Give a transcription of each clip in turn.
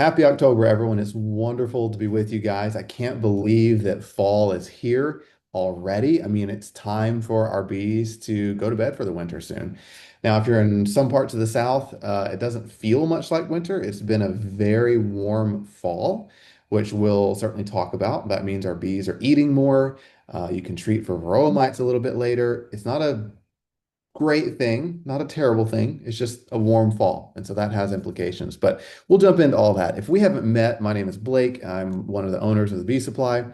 Happy October, everyone. It's wonderful to be with you guys. I can't believe that fall is here already. I mean, it's time for our bees to go to bed for the winter soon. Now, if you're in some parts of the South, it doesn't feel much like winter. It's been a very warm fall, which we'll certainly talk about. That means our bees are eating more. You can treat for Varroa mites a little bit later. It's not a great thing, not a terrible thing. It's just a warm fall. And so that has implications. But we'll jump into all that. If we haven't met, my name is Blake. I'm one of the owners of the Bee Supply.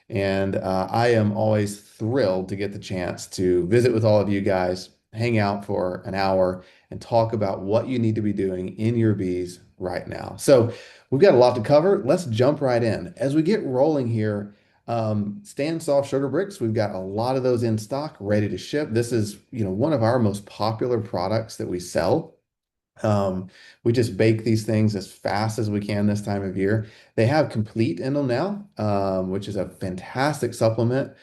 And I am always thrilled to get the chance to visit with all of you guys, hang out for an hour, and talk about what you need to be doing in your bees right now. So we've got a lot to cover. Let's jump right in. As we get rolling here, stand soft sugar bricks, we've got a lot of those in stock, ready to ship. This is, one of our most popular products that we sell. Um, we just bake these things as fast as we can this time of year. They have complete in them now, which is a fantastic supplement.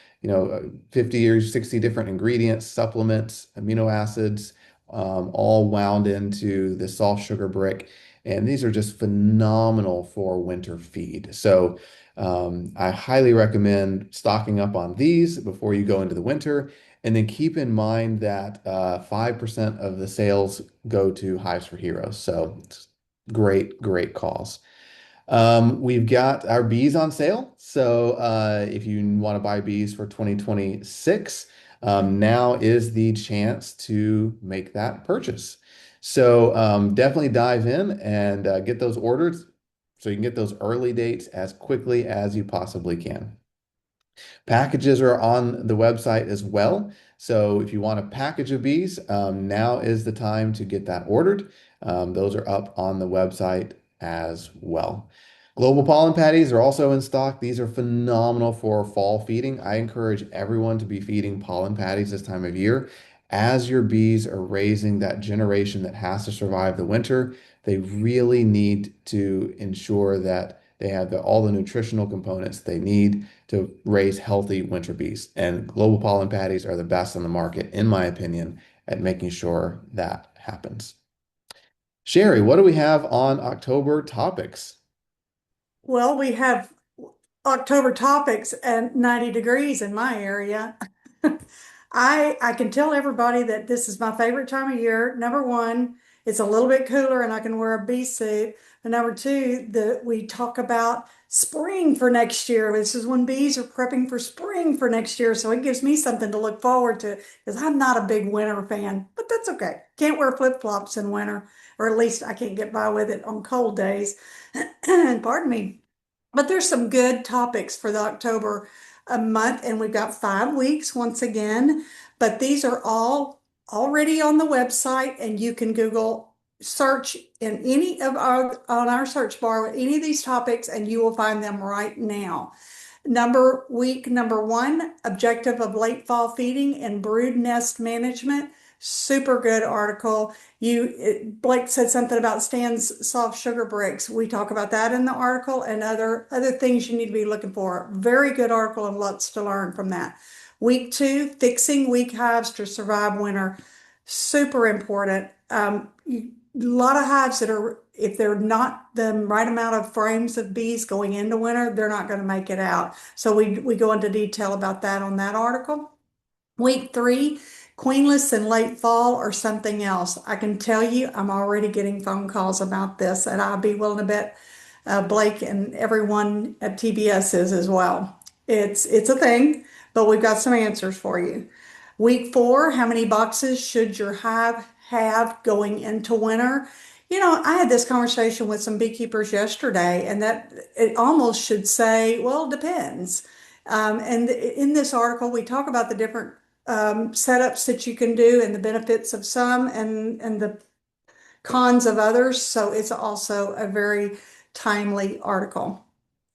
50 or 60 different ingredients, supplements, amino acids, all wound into the soft sugar brick. And these are just phenomenal for winter feed. So I highly recommend stocking up on these before you go into the winter. And then keep in mind that 5% of the sales go to Hives for Heroes. So it's great, great cause. We've got our bees on sale. So if you want to buy bees for 2026, now is the chance to make that purchase. So definitely dive in and get those orders so you can get those early dates as quickly as you possibly can. Packages are on the website as well. So if you want a package of bees, now is the time to get that ordered. Those are up on the website as well. Global pollen patties are also in stock. These are phenomenal for fall feeding. I encourage everyone to be feeding pollen patties this time of year. As your bees are raising that generation that has to survive the winter, they really need to ensure that they have all the nutritional components they need to raise healthy winter bees. And global pollen patties are the best on the market, in my opinion, at making sure that happens. Sherry, what do we have on October topics? Well, we have October topics at 90 degrees in my area. I can tell everybody that this is my favorite time of year. Number one, it's a little bit cooler and I can wear a bee suit. And number two, we talk about spring for next year. This is when bees are prepping for spring for next year. So it gives me something to look forward to because I'm not a big winter fan, but that's okay. Can't wear flip-flops in winter, or at least I can't get by with it on cold days. Pardon me. But there's some good topics for the October month, and we've got 5 weeks once again. But these are all already on the website, and you can Google search in any of our on our search bar with any of these topics, and you will find them right now. Week number one, objective of late fall feeding and brood nest management. Super good article. Blake said something about Stan's soft sugar bricks. We talk about that in the article and other things you need to be looking for. Very good article and lots to learn from that. Week two, fixing weak hives to survive winter. Super important. A lot of hives that are, if they're not the right amount of frames of bees going into winter, they're not going to make it out. So we go into detail about that on that article. Week three, queenless in late fall or something else. I can tell you, I'm already getting phone calls about this, and I'll be willing to bet Blake and everyone at TBS is as well. It's a thing, but we've got some answers for you. Week four, how many boxes should your hive have going into winter? I had this conversation with some beekeepers yesterday, and that it almost should say, well, it depends. And in this article, we talk about the different setups that you can do and the benefits of some and the cons of others. So it's also a very timely article.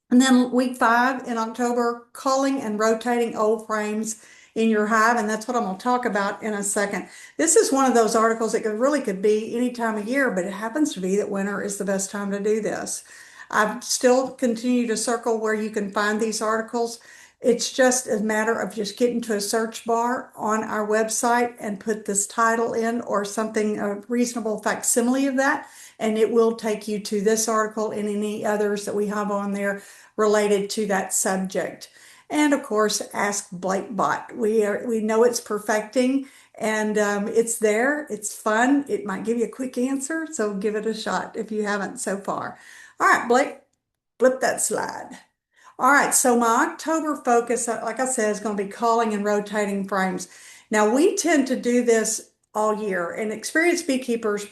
And then week five in October, culling and rotating old frames in your hive. And that's what I'm going to talk about in a second. This is one of those articles that could be any time of year, but it happens to be that winter is the best time to do this. I still continue to circle where you can find these articles. It's just a matter of just getting to a search bar on our website and put this title in or something, a reasonable facsimile of that, and it will take you to this article and any others that we have on there related to that subject. And of course, Ask Blake Bot. We know it's perfecting, and it's there. It's fun. It might give you a quick answer, so give it a shot if you haven't so far. All right, Blake, flip that slide. All right, so my October focus, like I said, is going to be calling and rotating frames. Now, we tend to do this all year, and experienced beekeepers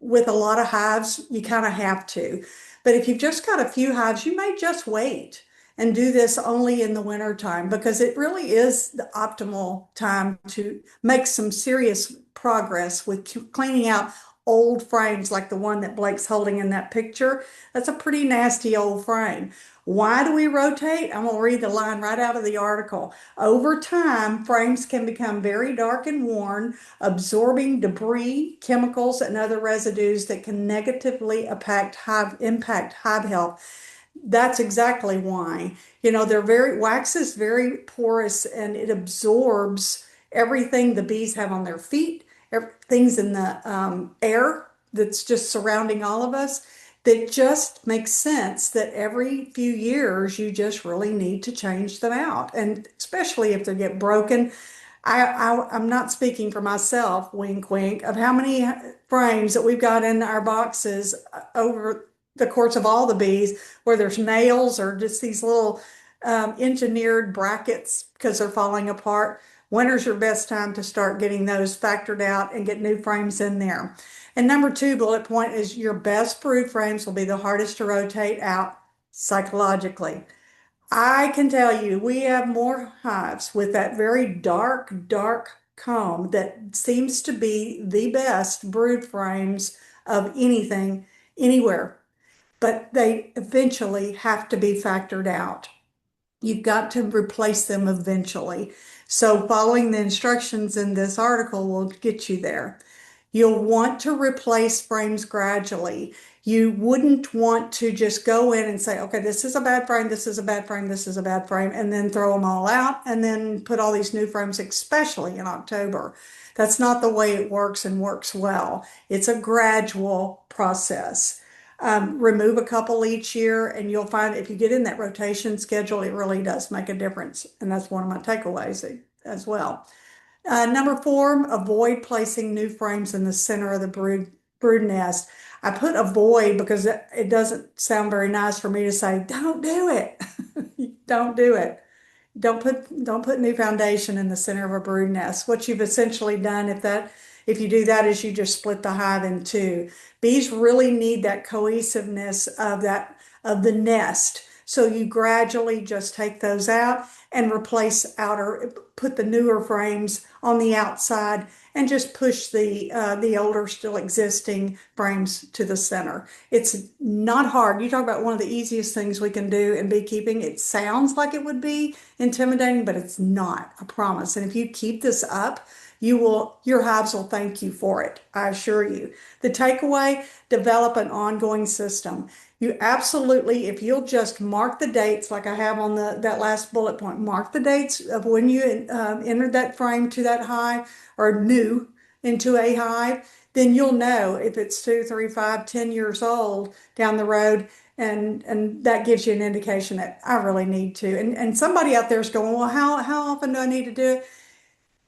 with a lot of hives, you kind of have to. But if you've just got a few hives, you may just wait and do this only in the winter time because it really is the optimal time to make some serious progress with cleaning out old frames like the one that Blake's holding in that picture. That's a pretty nasty old frame. Why do we rotate? I'm going to read the line right out of the article. Over time, frames can become very dark and worn, absorbing debris, chemicals, and other residues that can negatively impact hive health. That's exactly why. Wax is very porous and it absorbs everything the bees have on their feet, things in the air that's just surrounding all of us. That just makes sense that every few years you just really need to change them out. And especially if they get broken. I'm not speaking for myself, wink, wink, of how many frames that we've got in our boxes over the course of all the bees where there's nails or just these little engineered brackets because they're falling apart. Winter's your best time to start getting those factored out and get new frames in there. And number two bullet point is your best brood frames will be the hardest to rotate out psychologically. I can tell you, we have more hives with that very dark, dark comb that seems to be the best brood frames of anything, anywhere. But they eventually have to be factored out. You've got to replace them eventually. So following the instructions in this article will get you there. You'll want to replace frames gradually. You wouldn't want to just go in and say, okay, this is a bad frame, this is a bad frame, this is a bad frame, and then throw them all out and then put all these new frames, especially in October. That's not the way it works and works well. It's a gradual process. Remove a couple each year, and you'll find if you get in that rotation schedule, it really does make a difference. And that's one of my takeaways as well. Number four, avoid placing new frames in the center of the brood nest. I put avoid because it doesn't sound very nice for me to say, don't do it. Don't do it. Don't put new foundation in the center of a brood nest. What you've essentially done if you do that is you just split the hive in two. Bees really need that cohesiveness of the nest. So you gradually just take those out and put the newer frames on the outside and just push the older still existing frames to the center. It's not hard. You talk about one of the easiest things we can do in beekeeping. It sounds like it would be intimidating, but it's not, I promise. And if you keep this up, your hives will thank you for it. I assure you. The takeaway, develop an ongoing system. You absolutely, if you'll just mark the dates, like I have on that last bullet point, mark the dates of when you entered that frame to that hive or new into a hive, then you'll know if it's 2, 3, 5, 10 years old down the road. And that gives you an indication that I really need to. And somebody out there is going, well, how often do I need to do it?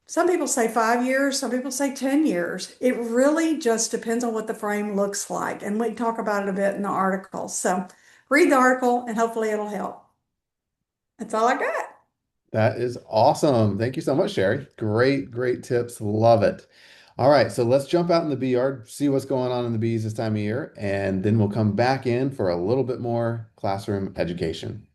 Some people say 5 years, some people say 10 years. It really just depends on what the frame looks like. And we talk about it a bit in the article. So read the article and hopefully it'll help. That's all I got. That is awesome. Thank you so much, Sherry. Great, great tips. Love it. All right, so let's jump out in the bee yard, see what's going on in the bees this time of year, and then we'll come back in for a little bit more classroom education.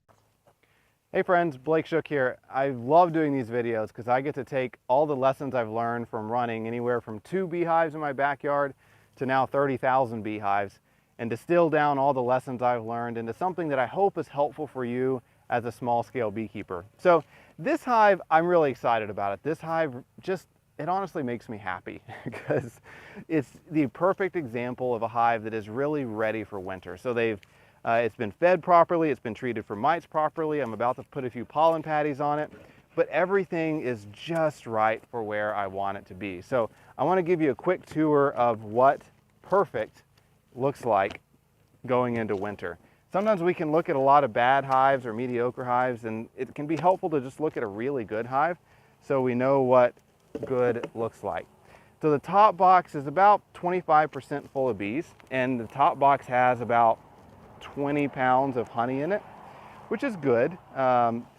Hey friends, Blake Shook here. I love doing these videos because I get to take all the lessons I've learned from running anywhere from 2 beehives in my backyard to now 30,000 beehives and distill down all the lessons I've learned into something that I hope is helpful for you as a small-scale beekeeper. So this hive, I'm really excited about it. This hive it honestly makes me happy because it's the perfect example of a hive that is really ready for winter. So it's been fed properly, it's been treated for mites properly, I'm about to put a few pollen patties on it, but everything is just right for where I want it to be. So I want to give you a quick tour of what perfect looks like going into winter. Sometimes we can look at a lot of bad hives or mediocre hives, and it can be helpful to just look at a really good hive so we know what good looks like. So the top box is about 25% full of bees, and the top box has about 20 pounds of honey in it, which is good.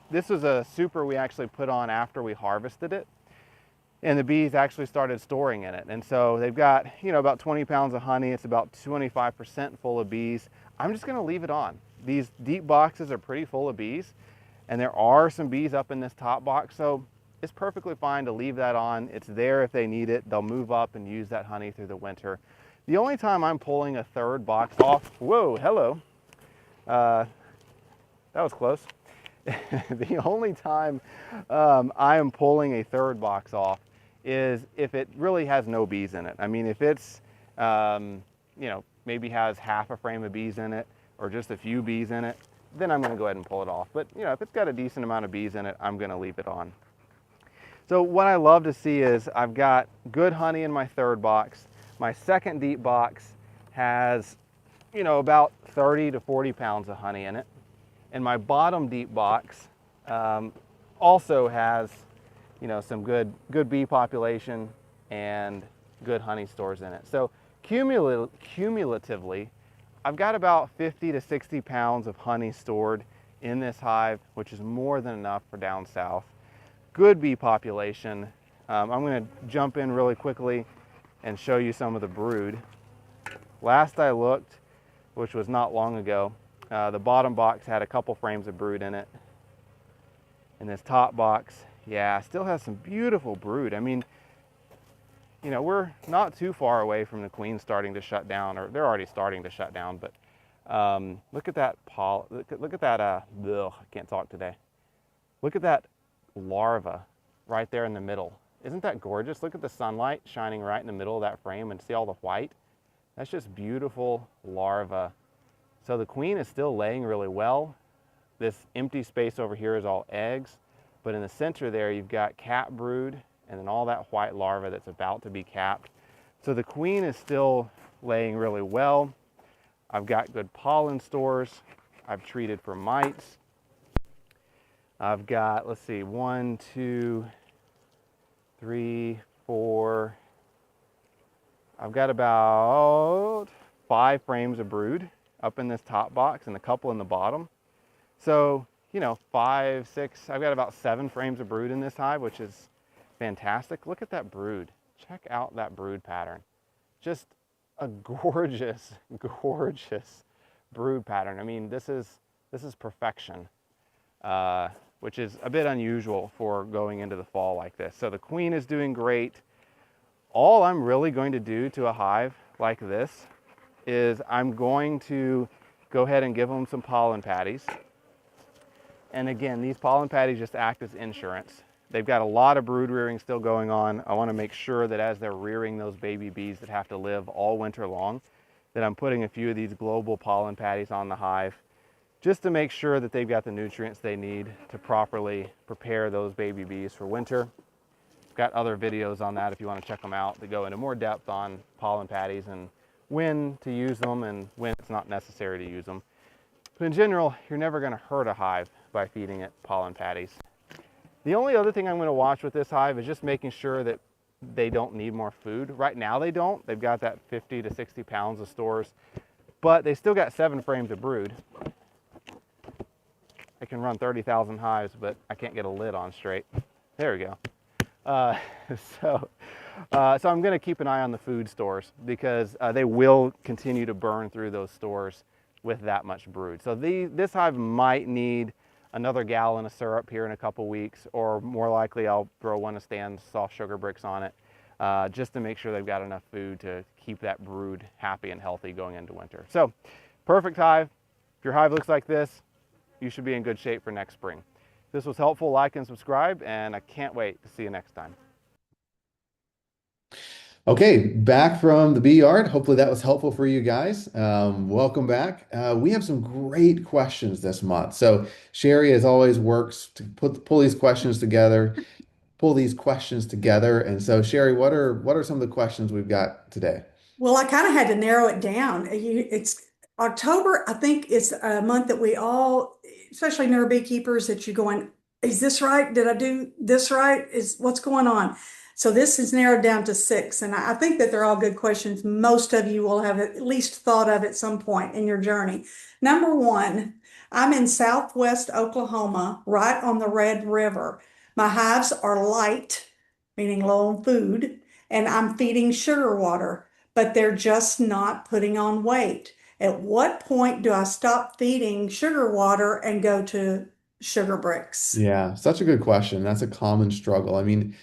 This was a super we actually put on after we harvested it, and the bees actually started storing in it. And so they've got, about 20 pounds of honey. It's about 25% full of bees. I'm just gonna leave it on. These deep boxes are pretty full of bees, and there are some bees up in this top box, so it's perfectly fine to leave that on. It's there if they need it. They'll move up and use that honey through the winter. The only time I'm pulling a third box off, whoa, hello. That was close. The only time I am pulling a third box off is if it really has no bees in it. I mean, if it's, maybe has half a frame of bees in it or just a few bees in it, then I'm gonna go ahead and pull it off. But if it's got a decent amount of bees in it, I'm gonna leave it on. So what I love to see is I've got good honey in my third box. My second deep box has, about 30 to 40 pounds of honey in it. And my bottom deep box also has, some good bee population and good honey stores in it. So cumulatively, I've got about 50 to 60 pounds of honey stored in this hive, which is more than enough for down south. Good bee population. I'm going to jump in really quickly and show you some of the brood. Last I looked, which was not long ago, the bottom box had a couple frames of brood in it. And this top box, yeah, still has some beautiful brood. I mean, we're not too far away from the queen starting to shut down, or they're already starting to shut down, but look at that look at that, I can't talk today. Look at that larva right there in the middle. Isn't that gorgeous? Look at the sunlight shining right in the middle of that frame and see all the white. That's just beautiful larva. So the queen is still laying really well. This empty space over here is all eggs, but in the center there you've got cap brood and then all that white larva that's about to be capped. So the queen is still laying really well. I've got good pollen stores. I've treated for mites. I've got, let's see, 1, 2, 3, 4. I've got about 5 frames of brood up in this top box and a couple in the bottom. So, 5, 6, I've got about 7 frames of brood in this hive, which is fantastic. Look at that brood. Check out that brood pattern. Just a gorgeous, gorgeous brood pattern. I mean, this is perfection, which is a bit unusual for going into the fall like this. So the queen is doing great. All I'm really going to do to a hive like this is I'm going to go ahead and give them some pollen patties. And again, these pollen patties just act as insurance. They've got a lot of brood rearing still going on. I want to make sure that as they're rearing those baby bees that have to live all winter long, that I'm putting a few of these global pollen patties on the hive just to make sure that they've got the nutrients they need to properly prepare those baby bees for winter. I've got other videos on that if you want to check them out that go into more depth on pollen patties and when to use them and when it's not necessary to use them. But in general, you're never going to hurt a hive by feeding it pollen patties. The only other thing I'm going to watch with this hive is just making sure that they don't need more food. Right now they don't. They've got that 50 to 60 pounds of stores, but they still got 7 frames of brood. I can run 30,000 hives, but I can't get a lid on straight. There we go. So I'm going to keep an eye on the food stores because they will continue to burn through those stores with that much brood. So this hive might need another gallon of syrup here in a couple weeks, or more likely I'll throw one of Stan's soft sugar bricks on it just to make sure they've got enough food to keep that brood happy and healthy going into winter. So perfect hive. If your hive looks like this, you should be in good shape for next spring. If this was helpful, like and subscribe, and I can't wait to see you next time. Okay, back from the bee yard. Hopefully that was helpful for you guys. Welcome back. We have some great questions this month. So Chari, as always, works to pull these questions together, And so Chari, what are some of the questions we've got today? Well, I kind of had to narrow it down. It's October, I think it's a month that we all, especially newer beekeepers, that you're going, is this right? Did I do this right? Is what's going on? So this is narrowed down to six, and I think that they're all good questions. Most of you will have at least thought of at some point in your journey. Number one, I'm in Southwest Oklahoma, right on the Red River. My hives are light, meaning low on food, and I'm feeding sugar water, but they're just not putting on weight. At what point do I stop feeding sugar water and go to sugar bricks? Yeah, such a good question. That's a common struggle. I mean,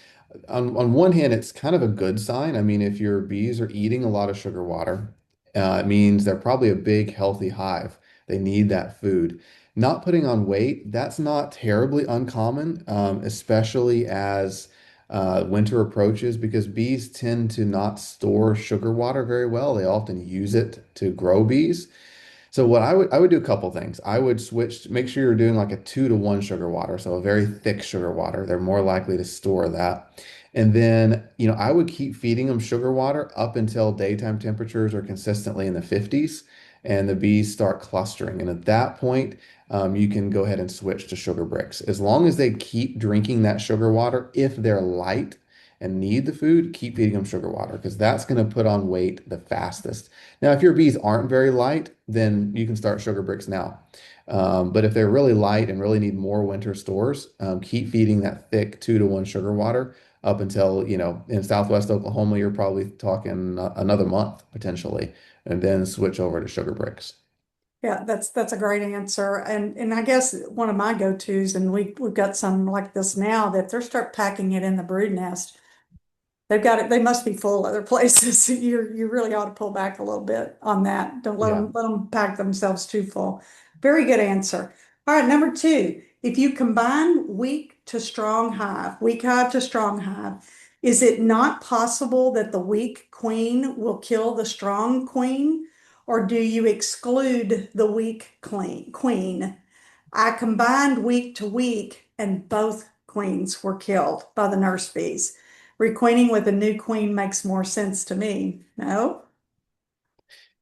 on one hand, it's kind of a good sign. I mean, if your bees are eating a lot of sugar water, it means they're probably a big, healthy hive. They need that food. Not putting on weight, that's not terribly uncommon, especially as winter approaches, because bees tend to not store sugar water very well. They often use it to grow bees. So what I would do a couple things. I would switch, make sure you're doing like a 2-to-1 sugar water, so a very thick sugar water. They're more likely to store that. And then, I would keep feeding them sugar water up until daytime temperatures are consistently in the 50s and the bees start clustering. And at that point, you can go ahead and switch to sugar bricks. As long as they keep drinking that sugar water, if they're light and need the food, keep feeding them sugar water because that's going to put on weight the fastest. Now, if your bees aren't very light, then you can start sugar bricks now. But if they're really light and really need more winter stores, keep feeding that thick 2-to-1 sugar water up until, in Southwest Oklahoma, you're probably talking another month potentially, and then switch over to sugar bricks. Yeah, that's a great answer. And I guess one of my go-tos, and we've got some like this now, that they start packing it in the brood nest. They've got it. They must be full other places. You really ought to pull back a little bit on that. Don't Yeah. let them pack themselves too full. Very good answer. All right, number two. If you combine weak hive to strong hive, is it not possible that the weak queen will kill the strong queen, or do you exclude the weak queen? I combined week to week, and both queens were killed by the nurse bees. Requeening with a new queen makes more sense to me. No?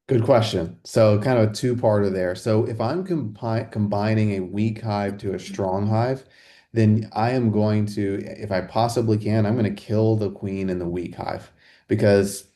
Good question. So kind of a two-parter there. So if I'm combining a weak hive to a strong hive, then I am going to, if I possibly can, I'm going to kill the queen in the weak hive because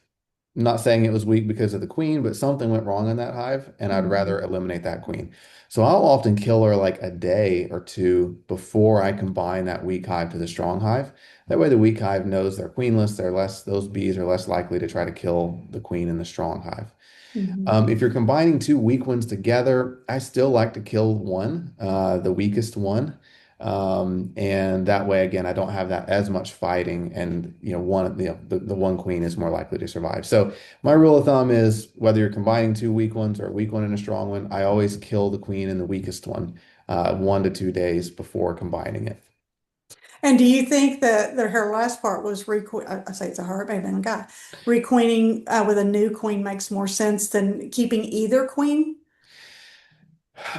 I'm not saying it was weak because of the queen, but something went wrong in that hive, and I'd Mhm. rather eliminate that queen. So I'll often kill her like a day or two before I combine that weak hive to the strong hive. That way the weak hive knows they're queenless, those bees are less likely to try to kill the queen in the strong hive. Mhm. If you're combining two weak ones together, I still like to kill one, the weakest one. And that way, again, I don't have that as much fighting, and the one queen is more likely to survive. So my rule of thumb is whether you're combining two weak ones or a weak one and a strong one, I always kill the queen and the weakest one, 1 to 2 days before combining it. And do you think that her last part was I say it's a her, maybe a guy, requeening with a new queen makes more sense than keeping either queen?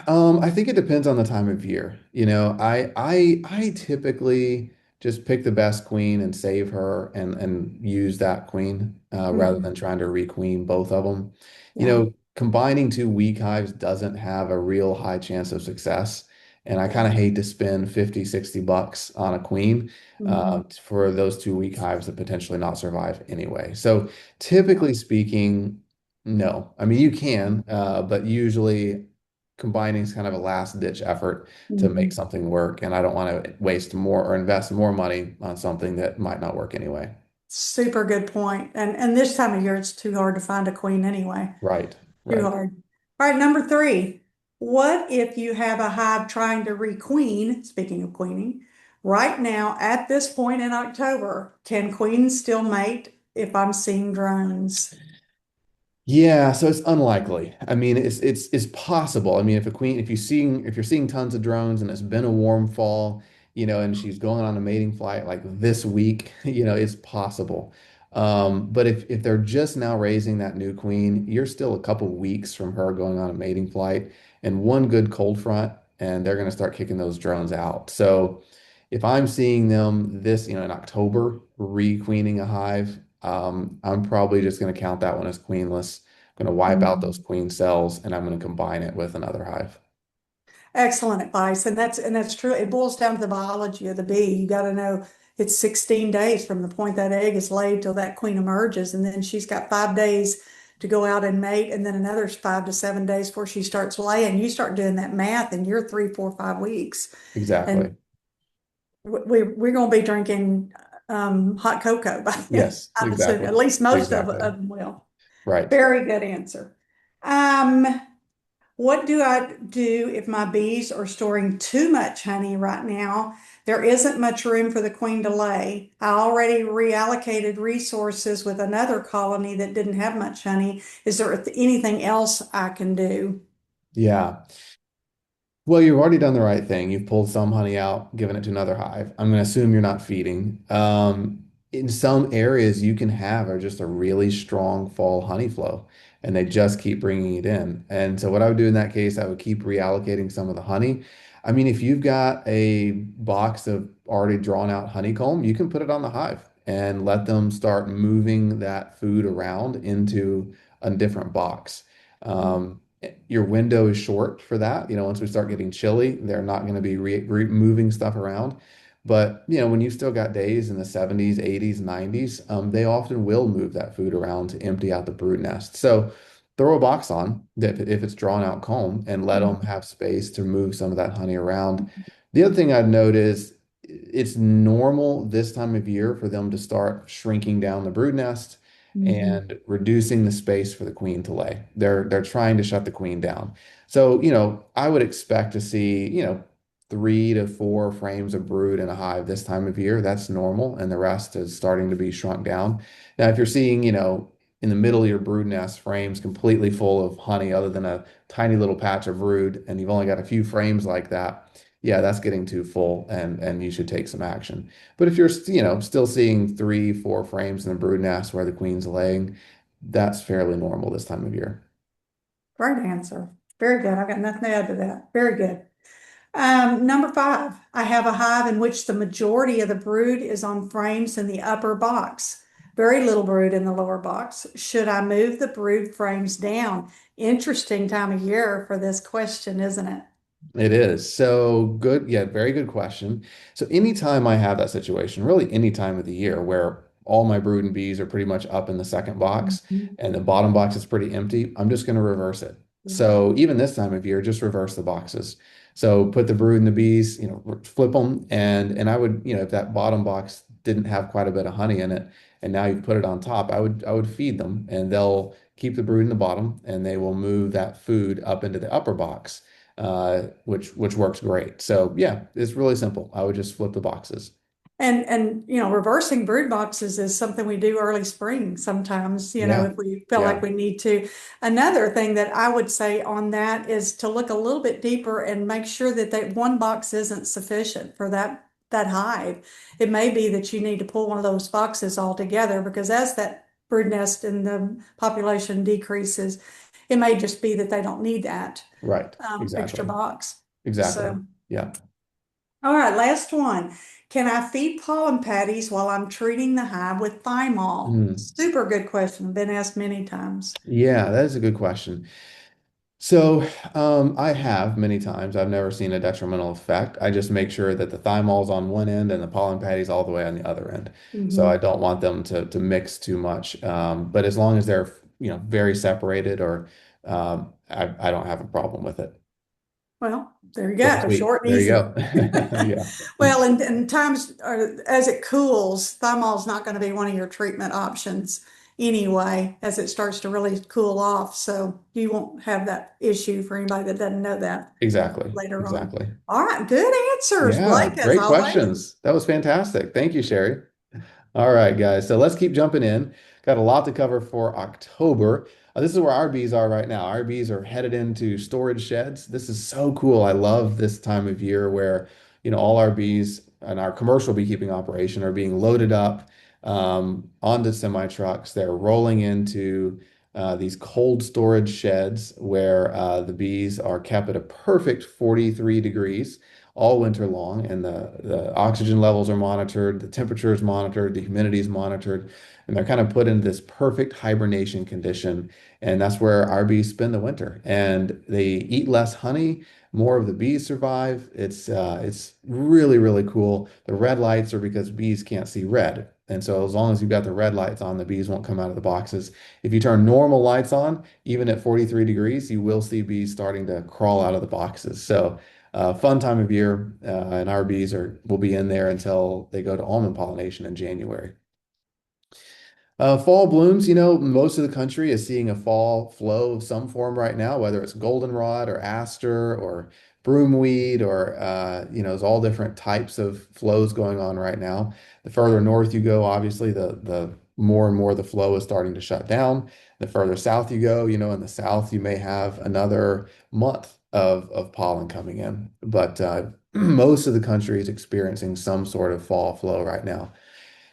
I think it depends on the time of year. I typically just pick the best queen and save her and use that queen rather than Mhm. trying to requeen both of them. Yeah. Combining two weak hives doesn't have a real high chance of success. And I kind of hate to spend 50, $60 on a queen Mhm. for those two weak hives that potentially not survive anyway. So Yeah. typically speaking, no. I mean, you can, but usually combining is kind of a last ditch effort to make Mhm. something work. And I don't want to waste more or invest more money on something that might not work anyway. Super good point. And this time of year, it's too hard to find a queen anyway. Right, Too right. hard. All right, number three. What if you have a hive trying to requeen, speaking of queening, right now at this point in October, can queens still mate if I'm seeing drones? Yeah, so it's unlikely. I mean, it's possible. I mean, if you're seeing tons of drones and it's been a warm fall, and she's going on a mating flight like this week, it's possible. But if they're just now raising that new queen, you're still a couple weeks from her going on a mating flight and one good cold front, and they're going to start kicking those drones out. So if I'm seeing them in October, requeening a hive, I'm probably just going to count that one as queenless. I'm going to wipe out those Mhm. queen cells and I'm going to combine it with another hive. Excellent advice. And that's true. It boils down to the biology of the bee. You got to know it's 16 days from the point that egg is laid till that queen emerges. And then she's got 5 days to go out and mate, and then another 5 to 7 days before she starts laying. You start doing that math and you're 3, 4, 5 weeks. And Exactly. we're going to be drinking hot cocoa by then. Yes, I'm assuming exactly. at least most of Exactly. them will. Right. Very good answer. Um, what do I do if my bees are storing too much honey right now? There isn't much room for the queen to lay. I already reallocated resources with another colony that didn't have much honey. Is there anything else I can do? Yeah. Well, you've already done the right thing. You've pulled some honey out, given it to another hive. I'm going to assume you're not feeding. In some areas, you can have just a really strong fall honey flow, and they just keep bringing it in. And so, what I would do in that case, I would keep reallocating some of the honey. I mean, if you've got a box of already drawn out honeycomb, you can put it on the hive and let them start moving that food around into a different box. Your window is short for that. Once we start getting chilly, they're not going to be moving stuff around. But, when you've still got days in the 70s, 80s, 90s, they often will move that food around to empty out the brood nest. So throw a box on that if it's drawn out comb and let them have space to move some of that honey around. The other thing I'd note is it's normal this time of year for them to start shrinking down the brood nest Mhm. and reducing the space for the queen to lay. They're trying to shut the queen down. So, I would expect to see, 3 to 4 frames of brood in a hive this time of year. That's normal, and the rest is starting to be shrunk down. Now, if you're seeing, in the middle of your brood nest frames completely full of honey, other than a tiny little patch of brood, and you've only got a few frames like that, yeah, that's getting too full, and you should take some action. But if you're, still seeing 3, 4 frames in the brood nest where the queen's laying, that's fairly normal this time of year. Great answer. Very good. I've got nothing to add to that. Very good. Number 5, I have a hive in which the majority of the brood is on frames in the upper box. Very little brood in the lower box. Should I move the brood frames down? Interesting time of year for this question, isn't it? It is. So good. Yeah, very good question. So anytime I have that situation, really any time of the year where all my brood and bees are pretty much up in the second box Mhm. and the bottom box is pretty empty, I'm just going to reverse it. Yeah. So even this time of year, just reverse the boxes. So put the brood and the bees, flip them, and I would, if that bottom box didn't have quite a bit of honey in it, and now you've put it on top, I would feed them, and they'll keep the brood in the bottom, and they will move that food up into the upper box, which works great. So yeah, it's really simple. I would just flip the boxes. And reversing brood boxes is something we do early spring sometimes, Yeah, if we feel like yeah, we need to. Another thing that I would say on that is to look a little bit deeper and make sure that that one box isn't sufficient for that hive. It may be that you need to pull one of those boxes altogether, because as that brood nest and the population decreases, it may just be that they don't need that right. extra Exactly. box. Exactly. So. Yeah. All right, last one. Can I feed pollen patties while I'm treating the hive with thymol? Hmm. Super good question. Been asked many times. Yeah, that is a good question. So, I have many times. I've never seen a detrimental effect. I just make sure that the thymol's on one end and the pollen patty's all the way on the other end. So I Hmm. don't want them to mix too much. But as long as they're, very separated, or I don't have a problem with it. Well, there you Short and go. sweet. Short and There you easy. go. Yeah. Well, and times as it cools, thymol's not going to be one of your treatment options anyway, as it starts to really cool off. So you won't have that issue for anybody that doesn't know that Exactly. later on. Exactly. All right, good answers, Yeah. Blake, as Great always. questions. That was fantastic. Thank you, Sherry. All right, guys. So let's keep jumping in. Got a lot to cover for October. This is where our bees are right now. Our bees are headed into storage sheds. This is so cool. I love this time of year where, all our bees and our commercial beekeeping operation are being loaded up onto semi trucks. They're rolling into these cold storage sheds where the bees are kept at a perfect 43 degrees all winter long, and the oxygen levels are monitored, the temperature is monitored, the humidity is monitored, and they're kind of put into this perfect hibernation condition. And that's where our bees spend the winter. And they eat less honey, more of the bees survive. It's really, really cool. The red lights are because bees can't see red. And so as long as you've got the red lights on, the bees won't come out of the boxes. If you turn normal lights on, even at 43 degrees, you will see bees starting to crawl out of the boxes. So fun time of year, and our bees are will be in there until they go to almond pollination in January. Fall blooms, most of the country is seeing a fall flow of some form right now, whether it's goldenrod or aster or broomweed or, there's all different types of flows going on right now. The further north you go, obviously, the more and more the flow is starting to shut down. The further south you go, in the south, you may have another month of pollen coming in. But most of the country is experiencing some sort of fall flow right now.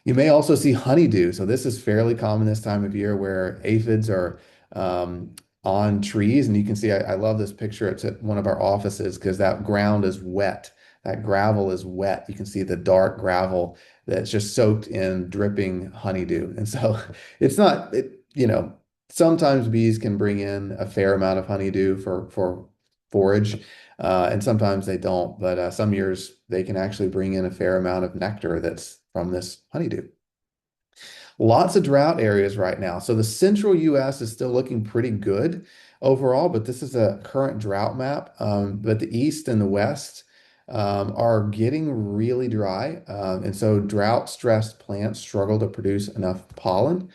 You may also see honeydew. So this is fairly common this time of year where aphids are um, on trees. And you can see, I love this picture. It's at one of our offices because that ground is wet. That gravel is wet. You can see the dark gravel that's just soaked in dripping honeydew. And so it's not, sometimes bees can bring in a fair amount of honeydew for forage. And sometimes they don't, but some years they can actually bring in a fair amount of nectar that's from this honeydew. Lots of drought areas right now. So the central US is still looking pretty good overall, but this is a current drought map. But the east and the west are getting really dry. And so drought stressed plants struggle to produce enough pollen.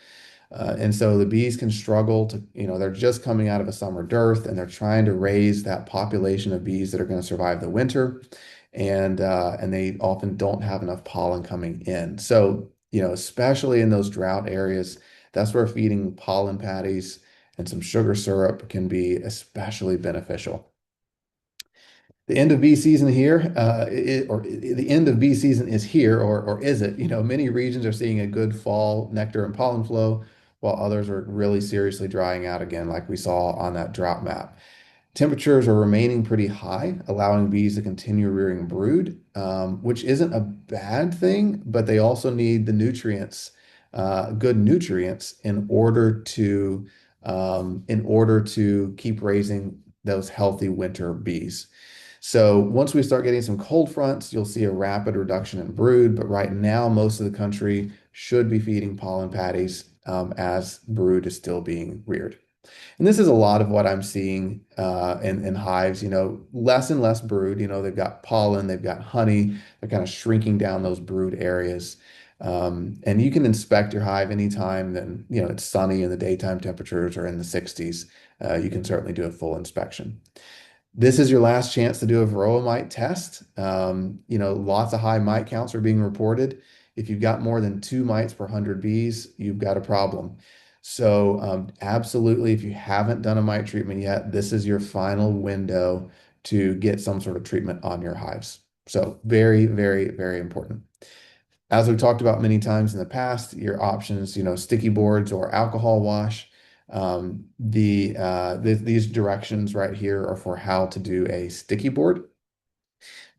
And so the bees can struggle to, they're just coming out of a summer dearth and they're trying to raise that population of bees that are going to survive the winter. And they often don't have enough pollen coming in. So, especially in those drought areas, that's where feeding pollen patties and some sugar syrup can be especially beneficial. The end of bee season here, the end of bee season is here, or is it? Many regions are seeing a good fall nectar and pollen flow, while others are really seriously drying out again, like we saw on that drought map. Temperatures are remaining pretty high, allowing bees to continue rearing brood, which isn't a bad thing, but they also need the nutrients, good nutrients, in order to keep raising those healthy winter bees. So once we start getting some cold fronts, you'll see a rapid reduction in brood. But right now, most of the country should be feeding pollen patties as brood is still being reared. And this is a lot of what I'm seeing in hives, less and less brood. They've got pollen, they've got honey, they're kind of shrinking down those brood areas. And you can inspect your hive anytime that, it's sunny and the daytime temperatures are in the 60s. You can certainly do a full inspection. This is your last chance to do a Varroa mite test. Lots of high mite counts are being reported. If you've got more than 2 mites per 100 bees, you've got a problem. So absolutely, if you haven't done a mite treatment yet, this is your final window to get some sort of treatment on your hives. So very, very, very important. As we've talked about many times in the past, your options, sticky boards or alcohol wash. These directions right here are for how to do a sticky board.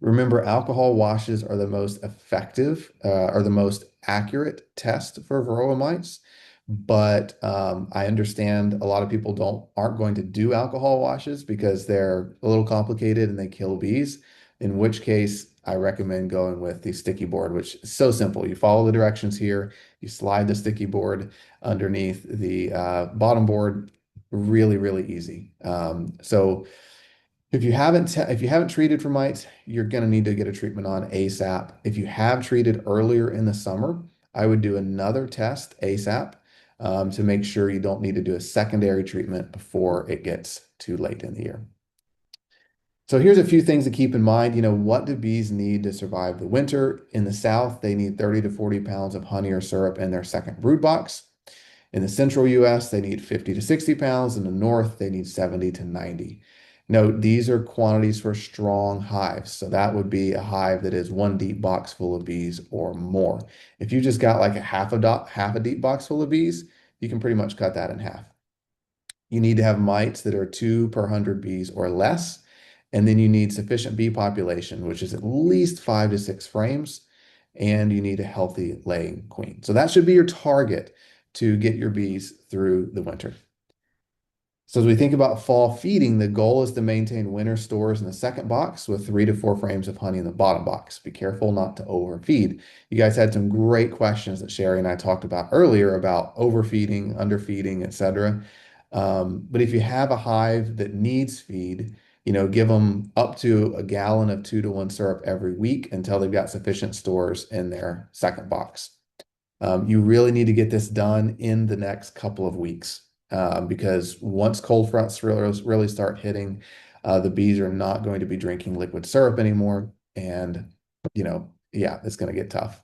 Remember, alcohol washes are the most effective or the most accurate test for varroa mites. But I understand a lot of people aren't going to do alcohol washes because they're a little complicated and they kill bees. In which case, I recommend going with the sticky board, which is so simple. You follow the directions here, you slide the sticky board underneath the bottom board. Really, really easy. So if you haven't treated for mites, you're going to need to get a treatment on ASAP. If you have treated earlier in the summer, I would do another test ASAP to make sure you don't need to do a secondary treatment before it gets too late in the year. So here's a few things to keep in mind. What do bees need to survive the winter? In the south, they need 30 to 40 pounds of honey or syrup in their second brood box. In the central US, they need 50 to 60 pounds. In the north, they need 70 to 90. Note, these are quantities for strong hives. So that would be a hive that is one deep box full of bees or more. If you just got like a half a deep box full of bees, you can pretty much cut that in half. You need to have mites that are 2 per 100 bees or less. And then you need sufficient bee population, which is at least 5 to 6 frames, and you need a healthy laying queen. So that should be your target to get your bees through the winter. So as we think about fall feeding, the goal is to maintain winter stores in the second box with 3 to 4 frames of honey in the bottom box. Be careful not to overfeed. You guys had some great questions that Chari and I talked about earlier about overfeeding, underfeeding, etc. But if you have a hive that needs feed, give them up to a gallon of 2-to-1 syrup every week until they've got sufficient stores in their second box. You really need to get this done in the next couple of weeks because once cold fronts really start hitting, the bees are not going to be drinking liquid syrup anymore. And, yeah, it's going to get tough.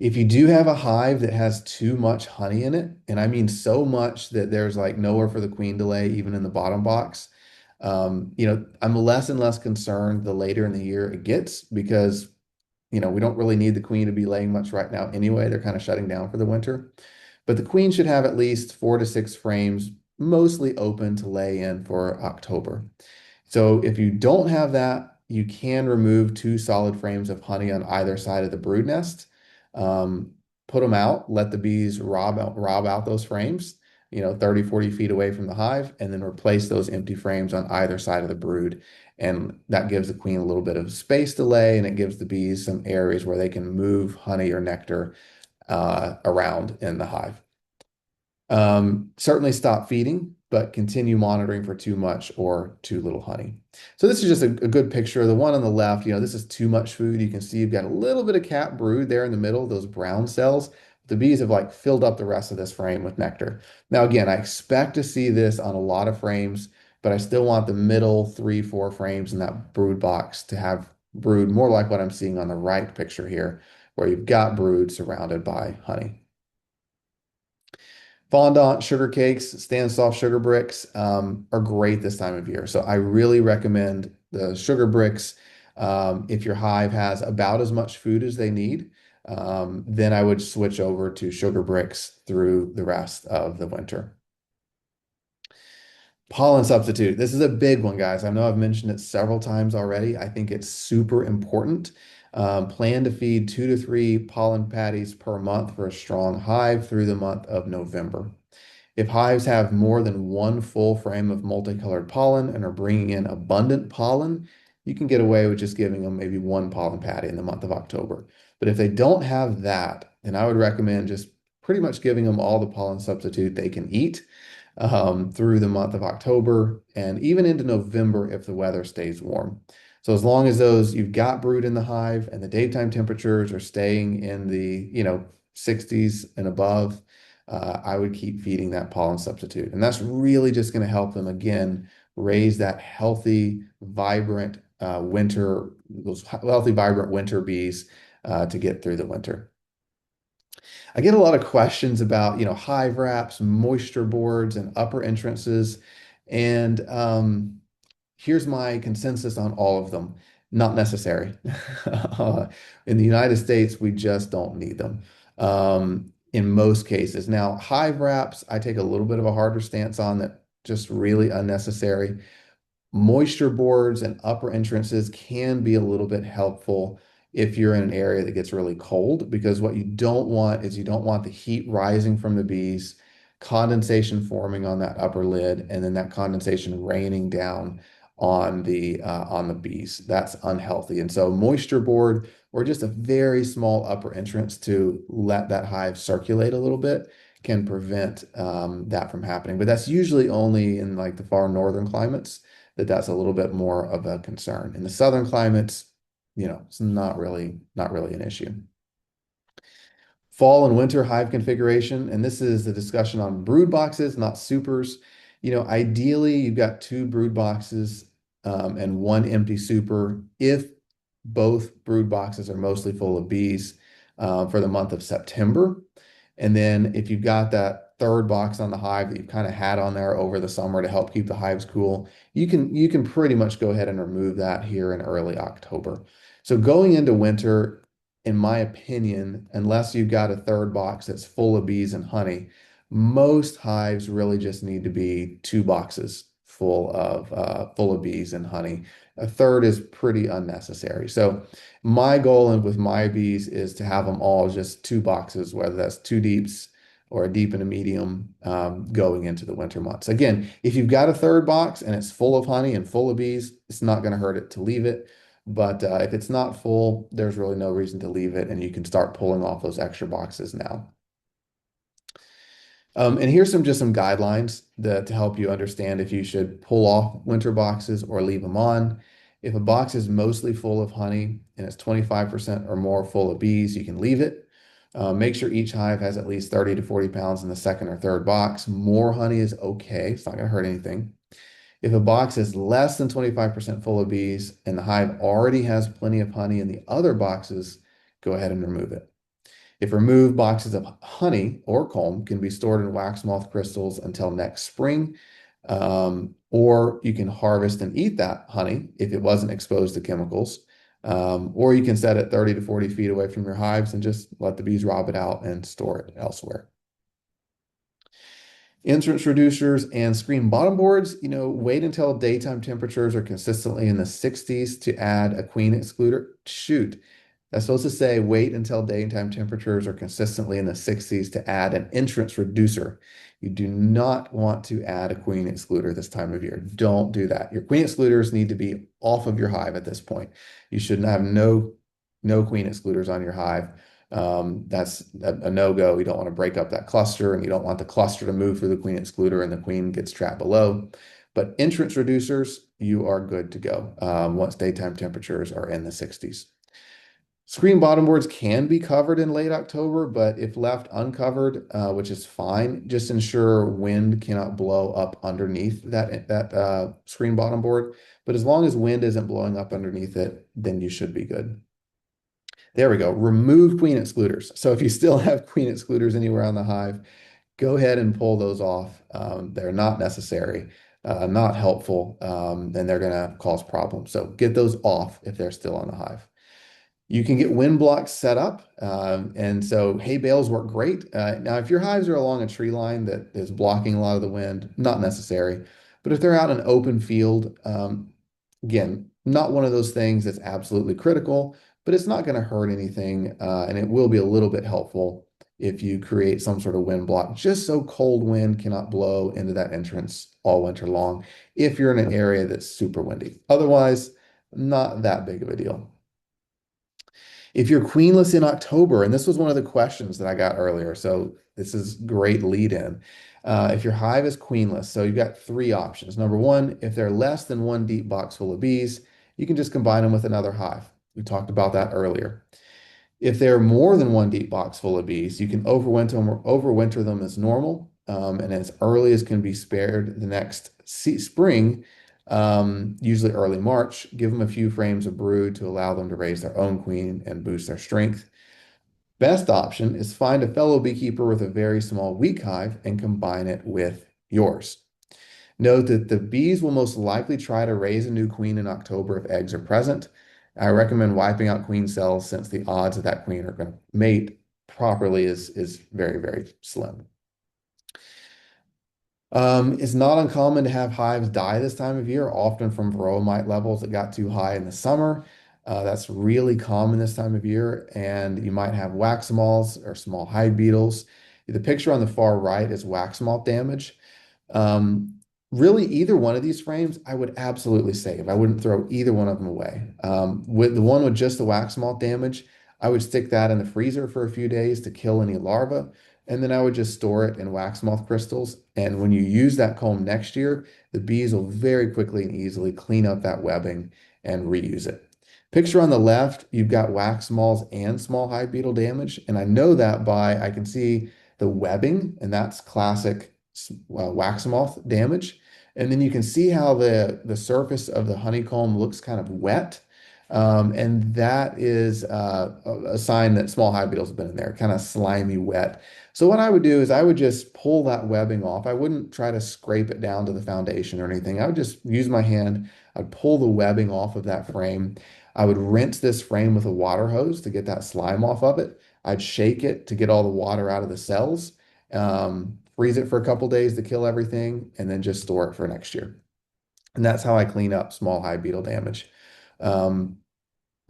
If you do have a hive that has too much honey in it, and I mean so much that there's like nowhere for the queen to lay, even in the bottom box, I'm less and less concerned the later in the year it gets because we don't really need the queen to be laying much right now anyway. They're kind of shutting down for the winter. But the queen should have at least 4 to 6 frames, mostly open to lay in for October. So if you don't have that, you can remove 2 solid frames of honey on either side of the brood nest. Um, Put them out, let the bees rob out those frames, 30, 40 feet away from the hive, and then replace those empty frames on either side of the brood. And that gives the queen a little bit of space to lay, and it gives the bees some areas where they can move honey or nectar around in the hive. Certainly stop feeding, but continue monitoring for too much or too little honey. So this is just a good picture. The one on the left, this is too much food. You can see you've got a little bit of capped brood there in the middle, those brown cells. The bees have like filled up the rest of this frame with nectar. Now, again, I expect to see this on a lot of frames, but I still want the middle 3, 4 frames in that brood box to have brood more like what I'm seeing on the right picture here, where you've got brood surrounded by honey. Fondant sugar cakes, stand soft sugar bricks are great this time of year. So I really recommend the sugar bricks. If your hive has about as much food as they need, then I would switch over to sugar bricks through the rest of the winter. Pollen substitute. This is a big one, guys. I know I've mentioned it several times already. I think it's super important. Plan to feed 2 to 3 pollen patties per month for a strong hive through the month of November. If hives have more than one full frame of multicolored pollen and are bringing in abundant pollen, you can get away with just giving them maybe one pollen patty in the month of October. But if they don't have that, then I would recommend just pretty much giving them all the pollen substitute they can eat through the month of October and even into November if the weather stays warm. So as long as you've got brood in the hive and the daytime temperatures are staying in the 60s and above, I would keep feeding that pollen substitute. And that's really just going to help them again raise that healthy, vibrant those healthy, vibrant winter bees to get through the winter. I get a lot of questions about, hive wraps, moisture boards, and upper entrances. And here's my consensus on all of them. Not necessary. In the United States, we just don't need them in most cases. Now, hive wraps, I take a little bit of a harder stance on that, just really unnecessary. Moisture boards and upper entrances can be a little bit helpful if you're in an area that gets really cold, because what you don't want is you don't want the heat rising from the bees, condensation forming on that upper lid, and then that condensation raining down on the bees. That's unhealthy. And so moisture board or just a very small upper entrance to let that hive circulate a little bit can prevent that from happening. But that's usually only in like the far northern climates that's a little bit more of a concern. In the southern climates, it's not really an issue. Fall and winter hive configuration, and this is the discussion on brood boxes, not supers. Ideally, you've got 2 brood boxes and 1 empty super if both brood boxes are mostly full of bees for the month of September. And then if you've got that third box on the hive that you've kind of had on there over the summer to help keep the hives cool, you can pretty much go ahead and remove that here in early October. So going into winter, in my opinion, unless you've got a third box that's full of bees and honey, most hives really just need to be 2 boxes full of bees and honey. A third is pretty unnecessary. So my goal with my bees is to have them all just two boxes, whether that's two deeps or a deep and a medium, going into the winter months. Again, if you've got a third box and it's full of honey and full of bees, it's not going to hurt it to leave it. But if it's not full, there's really no reason to leave it, and you can start pulling off those extra boxes now. And here's some guidelines to help you understand if you should pull off winter boxes or leave them on. If a box is mostly full of honey and it's 25% or more full of bees, you can leave it. Make sure each hive has at least 30 to 40 pounds in the second or third box. More honey is okay. It's not going to hurt anything. If a box is less than 25% full of bees and the hive already has plenty of honey in the other boxes, go ahead and remove it. If removed, boxes of honey or comb can be stored in wax moth crystals until next spring, or you can harvest and eat that honey if it wasn't exposed to chemicals, or you can set it 30 to 40 feet away from your hives and just let the bees rob it out and store it elsewhere. Entrance reducers and screen bottom boards, wait until daytime temperatures are consistently in the 60s to add a queen excluder. Shoot, that's supposed to say wait until daytime temperatures are consistently in the 60s to add an entrance reducer. You do not want to add a queen excluder this time of year. Don't do that. Your queen excluders need to be off of your hive at this point. You should have no queen excluders on your hive. That's a no-go. You don't want to break up that cluster, and you don't want the cluster to move through the queen excluder and the queen gets trapped below. But entrance reducers, you are good to go once daytime temperatures are in the 60s. Screen bottom boards can be covered in late October, but if left uncovered, which is fine, just ensure wind cannot blow up underneath that screen bottom board. But as long as wind isn't blowing up underneath it, then you should be good. There we go. Remove queen excluders. So if you still have queen excluders anywhere on the hive, go ahead and pull those off. They're not necessary, not helpful, and they're going to cause problems. So get those off if they're still on the hive. You can get wind blocks set up, and so hay bales work great. Now, if your hives are along a tree line that is blocking a lot of the wind, not necessary. But if they're out in an open field, again, not one of those things that's absolutely critical, but it's not going to hurt anything, and it will be a little bit helpful if you create some sort of wind block, just so cold wind cannot blow into that entrance all winter long if you're in an area that's super windy. Otherwise, not that big of a deal. If you're queenless in October, and this was one of the questions that I got earlier, so this is great lead in. If your hive is queenless, so you've got three options. Number one, if they're less than one deep box full of bees, you can just combine them with another hive. We talked about that earlier. If they're more than one deep box full of bees, you can overwinter them as normal, and as early as can be spared the next spring, usually early March. Give them a few frames of brood to allow them to raise their own queen and boost their strength. Best option is find a fellow beekeeper with a very small weak hive and combine it with yours. Note that the bees will most likely try to raise a new queen in October if eggs are present. I recommend wiping out queen cells since the odds of that queen are going to mate properly is very, very slim. It's not uncommon to have hives die this time of year, often from Varroa mite levels that got too high in the summer. That's really common this time of year, and you might have wax moths or small hive beetles. The picture on the far right is wax moth damage. Really, either one of these frames, I would absolutely save. I wouldn't throw either one of them away. With the one with just the wax moth damage, I would stick that in the freezer for a few days to kill any larvae, and then I would just store it in wax moth crystals. And when you use that comb next year, the bees will very quickly and easily clean up that webbing and reuse it. Picture on the left, you've got wax moths and small hive beetle damage, and I know that I can see the webbing, and that's classic wax moth damage. And then you can see how the surface of the honeycomb looks kind of wet. And that is a sign that small hive beetles have been in there, kind of slimy, wet. So what I would do is I would just pull that webbing off. I wouldn't try to scrape it down to the foundation or anything. I would just use my hand. I'd pull the webbing off of that frame. I would rinse this frame with a water hose to get that slime off of it. I'd shake it to get all the water out of the cells. Freeze it for a couple days to kill everything, and then just store it for next year. And that's how I clean up small hive beetle damage. Um,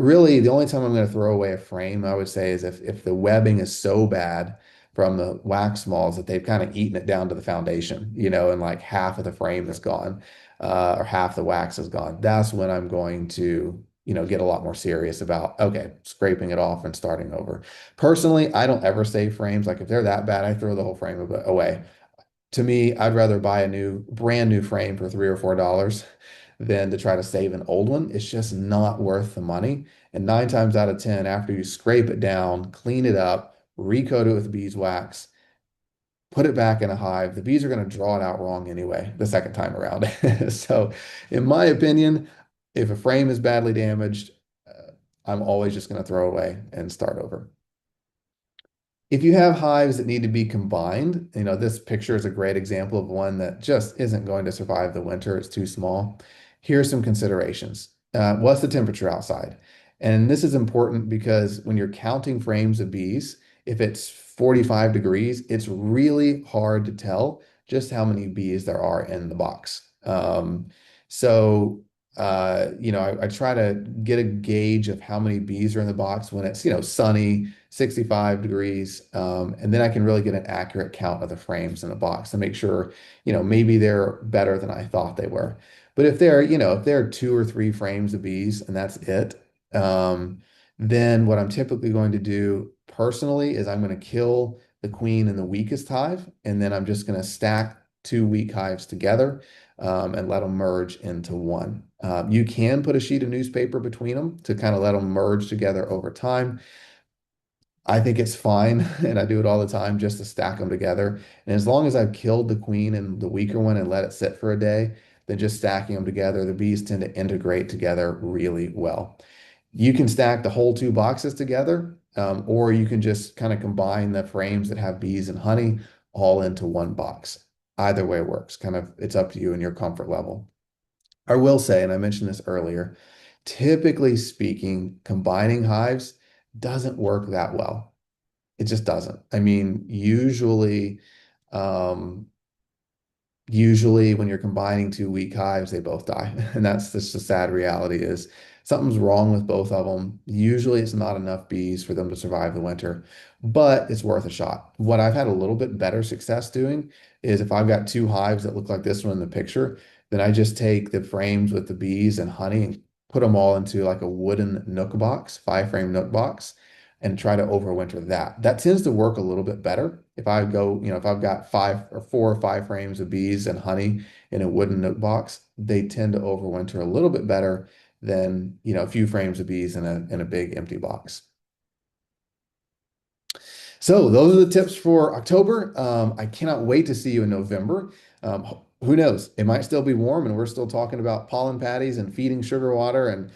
Really, the only time I'm going to throw away a frame, I would say, is if the webbing is so bad from the wax moths that they've kind of eaten it down to the foundation, and like half of the frame is gone, or half the wax is gone. That's when I'm going to, get a lot more serious about, okay, scraping it off and starting over. Personally, I don't ever save frames. Like if they're that bad, I throw the whole frame away. To me, I'd rather buy a brand new frame for $3 or $4 than to try to save an old one. It's just not worth the money. And 9 times out of 10, after you scrape it down, clean it up, recoat it with beeswax, put it back in a hive, the bees are going to draw it out wrong anyway the second time around. So, in my opinion, if a frame is badly damaged, I'm always just going to throw away and start over. If you have hives that need to be combined, this picture is a great example of one that just isn't going to survive the winter. It's too small. Here's some considerations. What's the temperature outside? And this is important because when you're counting frames of bees, if it's 45 degrees, it's really hard to tell just how many bees there are in the box. I try to get a gauge of how many bees are in the box when it's, sunny, 65 degrees. And then I can really get an accurate count of the frames in the box to make sure, maybe they're better than I thought they were. But if there are 2 or 3 frames of bees and that's it, then what I'm typically going to do personally is I'm going to kill the queen in the weakest hive, and then I'm just going to stack 2 weak hives together, and let them merge into one. You can put a sheet of newspaper between them to kind of let them merge together over time. I think it's fine, and I do it all the time just to stack them together. And as long as I've killed the queen and the weaker one and let it sit for a day, then just stacking them together, the bees tend to integrate together really well. You can stack the whole 2 boxes together, or you can just kind of combine the frames that have bees and honey all into one box. Either way works. Kind of, it's up to you and your comfort level. I will say, and I mentioned this earlier, typically speaking, combining hives doesn't work that well. It just doesn't. I mean, um, usually when you're combining 2 weak hives, they both die. And that's just the sad reality is something's wrong with both of them. Usually it's not enough bees for them to survive the winter, but it's worth a shot. What I've had a little bit better success doing is if I've got 2 hives that look like this one in the picture, then I just take the frames with the bees and honey and put them all into like a wooden nook box, 5 frame nook box, and try to overwinter that. That tends to work a little bit better. If I go, if I've got 5 or 4 or 5 frames of bees and honey in a wooden note box, they tend to overwinter a little bit better than, a few frames of bees in a big empty box. So those are the tips for October. I cannot wait to see you in November. Who knows? It might still be warm and we're still talking about pollen patties and feeding sugar water and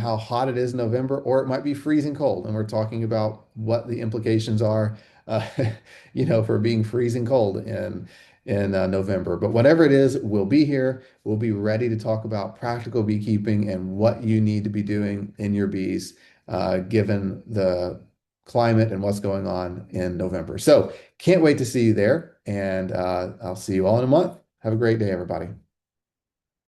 how hot it is in November, or it might be freezing cold and we're talking about what the implications are, uh, for being freezing cold in November. But whatever it is, we'll be here. We'll be ready to talk about practical beekeeping and what you need to be doing in your bees, given the climate and what's going on in November. So can't wait to see you there. And I'll see you all in a month. Have a great day, everybody.